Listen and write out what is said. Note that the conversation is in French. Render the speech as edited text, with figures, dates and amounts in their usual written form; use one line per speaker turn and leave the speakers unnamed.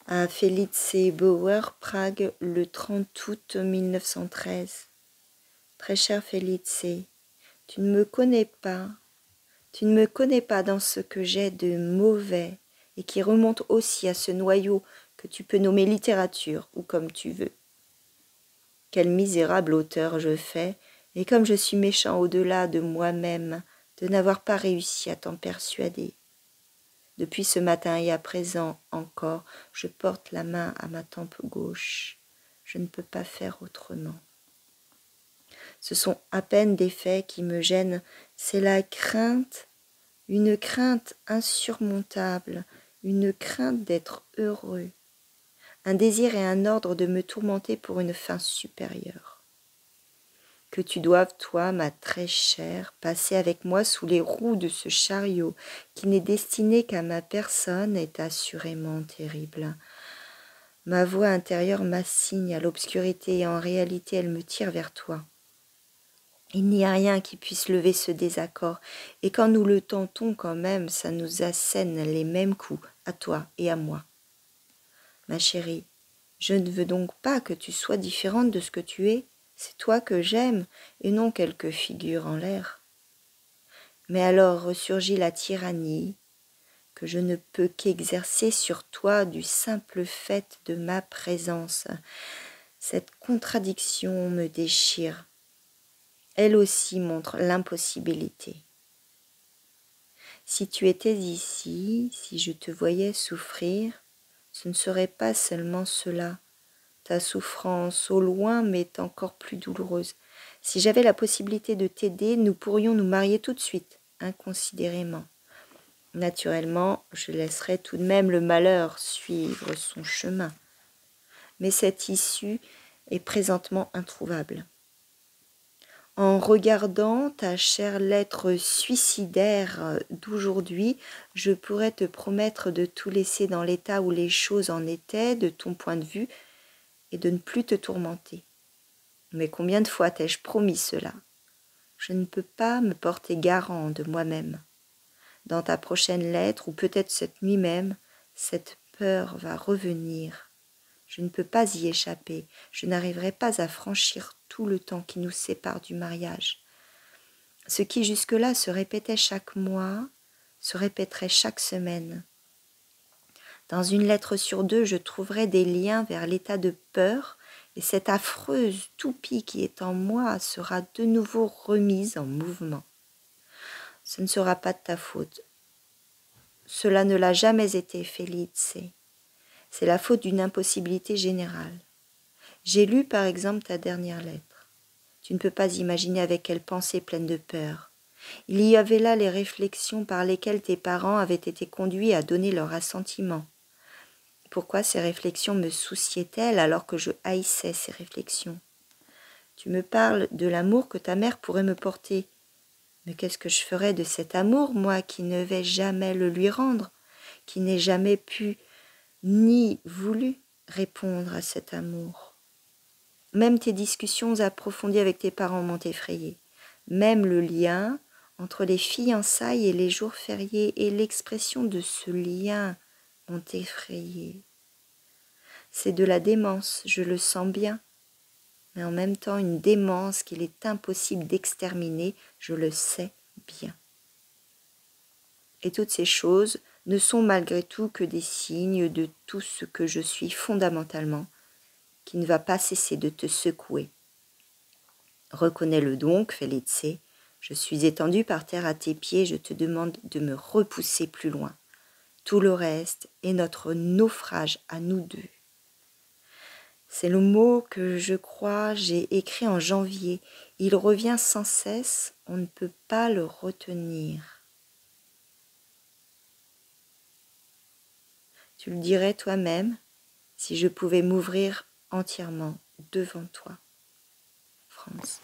À Felice Bauer, Prague, le 30 août 1913. Très cher Felice, tu ne me connais pas. Tu ne me connais pas dans ce que j'ai de mauvais et qui remonte aussi à ce noyau que tu peux nommer littérature ou comme tu veux. Quel misérable auteur je fais, et comme je suis méchant au-delà de moi-même de n'avoir pas réussi à t'en persuader. Depuis ce matin et à présent encore, je porte la main à ma tempe gauche. Je ne peux pas faire autrement. Ce sont à peine des faits qui me gênent, c'est la crainte, une crainte insurmontable, une crainte d'être heureux, un désir et un ordre de me tourmenter pour une fin supérieure. Que tu doives, toi, ma très chère, passer avec moi sous les roues de ce chariot qui n'est destiné qu'à ma personne est assurément terrible. Ma voix intérieure m'assigne à l'obscurité et en réalité elle me tire vers toi. Il n'y a rien qui puisse lever ce désaccord, et quand nous le tentons quand même, ça nous assène les mêmes coups, à toi et à moi. Ma chérie, je ne veux donc pas que tu sois différente de ce que tu es. C'est toi que j'aime, et non quelque figure en l'air. Mais alors ressurgit la tyrannie que je ne peux qu'exercer sur toi du simple fait de ma présence. Cette contradiction me déchire. Elle aussi montre l'impossibilité. Si tu étais ici, si je te voyais souffrir, ce ne serait pas seulement cela. Ta souffrance au loin m'est encore plus douloureuse. Si j'avais la possibilité de t'aider, nous pourrions nous marier tout de suite, inconsidérément. Naturellement, je laisserais tout de même le malheur suivre son chemin. Mais cette issue est présentement introuvable. En regardant ta chère lettre suicidaire d'aujourd'hui, je pourrais te promettre de tout laisser dans l'état où les choses en étaient, de ton point de vue, et de ne plus te tourmenter. Mais combien de fois t'ai-je promis cela? Je ne peux pas me porter garant de moi-même. Dans ta prochaine lettre, ou peut-être cette nuit même, cette peur va revenir. Je ne peux pas y échapper, je n'arriverai pas à franchir tout le temps qui nous sépare du mariage. Ce qui jusque-là se répétait chaque mois, se répéterait chaque semaine. Dans une lettre sur deux, je trouverai des liens vers l'état de peur, et cette affreuse toupie qui est en moi sera de nouveau remise en mouvement. Ce ne sera pas de ta faute. Cela ne l'a jamais été, Felice. C'est la faute d'une impossibilité générale. J'ai lu par exemple ta dernière lettre. Tu ne peux pas imaginer avec quelle pensée pleine de peur. Il y avait là les réflexions par lesquelles tes parents avaient été conduits à donner leur assentiment. Pourquoi ces réflexions me souciaient-elles alors que je haïssais ces réflexions? Tu me parles de l'amour que ta mère pourrait me porter. Mais qu'est-ce que je ferais de cet amour, moi qui ne vais jamais le lui rendre, qui n'ai jamais pu ni voulu répondre à cet amour? Même tes discussions approfondies avec tes parents m'ont effrayée. Même le lien entre les fiançailles et les jours fériés et l'expression de ce lien m'ont effrayée. C'est de la démence, je le sens bien, mais en même temps une démence qu'il est impossible d'exterminer, je le sais bien. Et toutes ces choses ne sont malgré tout que des signes de tout ce que je suis fondamentalement, qui ne va pas cesser de te secouer. Reconnais-le donc, Felice, je suis étendu par terre à tes pieds, je te demande de me repousser plus loin. Tout le reste est notre naufrage à nous deux. C'est le mot que je crois j'ai écrit en janvier. Il revient sans cesse, on ne peut pas le retenir. Tu le dirais toi-même si je pouvais m'ouvrir entièrement devant toi. France.